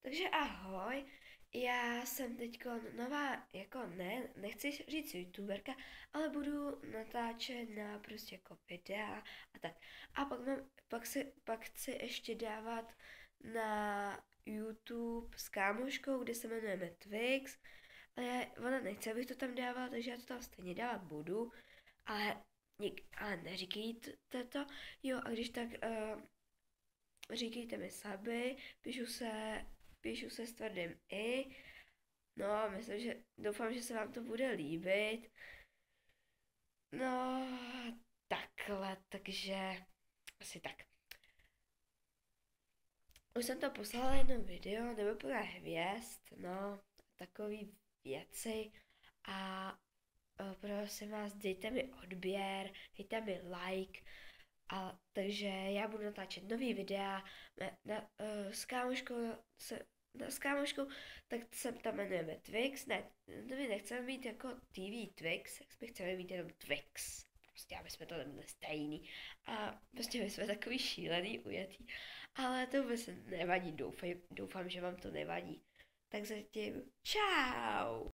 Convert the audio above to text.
Takže ahoj, já jsem teďko nová, jako ne, nechci říct youtuberka, ale budu natáčet na prostě jako videa a tak. A pak chci ještě dávat na YouTube s kámoškou, kde se jmenujeme Twix, ale ona nechce, abych to tam dával, takže já to tam stejně dávat budu, ale, ale neříkejte to, jo, a když tak říkejte mi Saby, píšu se s tvrdým i. No, doufám, že se vám to bude líbit. No, takhle, takže asi tak. Už jsem to poslala jedno video, nebo plné hvězd, no, takový věci. A prosím vás, dejte mi odběr, dejte mi like. A takže já budu natáčet nový videa s kámoškou, s kámoškou, tak se tam jmenujeme Twix, ne, my nechceme mít jako TV Twix, my chceme mít jenom Twix, prostě aby jsme to nebyli stejný a prostě my jsme takový šílený, ujetý, ale to vůbec nevadí, doufám, že vám to nevadí. Tak zatím, čau!